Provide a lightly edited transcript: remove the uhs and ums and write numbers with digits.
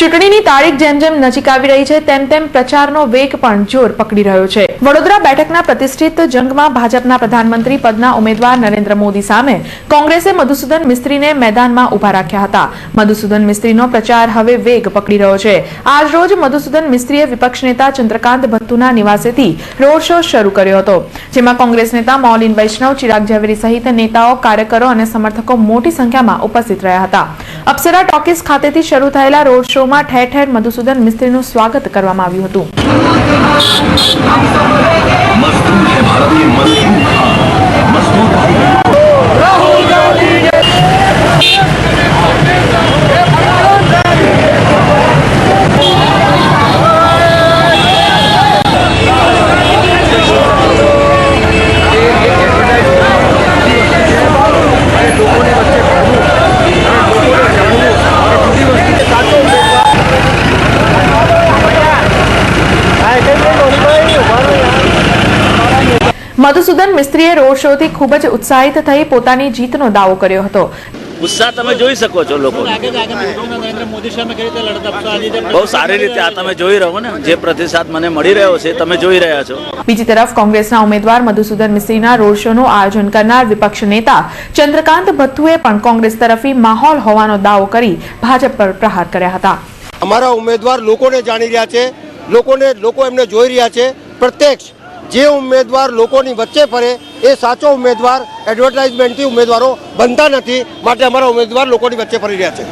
ચૂંટણીની તારીખ જેમ જેમ નજીક આવી રહી છે તેમ તેમ પ્રચારનો વેગ પણ જોર પકડી રહ્યો છે। વડોદરા બેઠકના પ્રતિષ્ઠિત જંગમાં ભાજપના પ્રધાનમંત્રી પદના ઉમેદવાર નરેન્દ્ર મોદી સામે કોંગ્રેસે મધુસૂદન મિસ્ત્રીને મેદાનમાં ઉભા રાખ્યા હતા। મધુસૂદન મિસ્ત્રીનો પ્રચાર હવે વેગ પકડી રહ્યો છે। આજ રોજ મધુસૂદન મિસ્ત્રીએ વિપક્ષ નેતા ચંદ્રકાંત ભત્તુના નિવાસેથી રોડ શો શરૂ કર્યો હતો, જેમાં કોંગ્રેસ નેતા મૌલિન વૈષ્ણવ, ચિરાગ ઝવેરી સહિત નેતાઓ, કાર્યકરો અને સમર્થકો મોટી સંખ્યામાં ઉપસ્થિત રહ્યા હતા। અપ્સરા ટોકીઝ ખાતેથી શરૂ થયેલા રોડ શોમાં ઠેર ઠેર મધુસૂદન મિસ્ત્રીનું સ્વાગત કરવામાં આવ્યું હતું। મધુસૂદન મિસ્ત્રીએ રોડ શોથી ખૂબ જ ઉત્સાહિત થઈ પોતાની જીતનો દાવો કર્યો હતો। ઉત્સાહ તમે જોઈ શકો છો લોકો બહુ સારી રીતે આ તમે જોઈ રહ્યો ને, જે પ્રતિસાદ મને મળી રહ્યો છે તમે જોઈ રહ્યા છો। બીજી તરફ કોંગ્રેસના ઉમેદવાર મધુસૂદન મિસ્ત્રીના રોડ શોનું આયોજન કરનાર વિપક્ષ નેતા ચંદ્રકાંત ભત્તુએ પણ કોંગ્રેસ તરફી માહોલ હોવાનો દાવો કરી ભાજપ પર પ્રહાર કર્યા હતા। અમારા ઉમેદવાર લોકોને જાણી રહ્યા છે, લોકો એમને જોઈ રહ્યા છે। પ્રત્યક્ષ જે ઉમેદવાર લોકોની વચ્ચે ફરે એ સાચો ઉમેદવાર, એડવર્ટાઇઝમેન્ટથી ઉમેદવારો બનતા નથી, માટે અમારા ઉમેદવાર લોકોની વચ્ચે ફરી રહ્યા છે।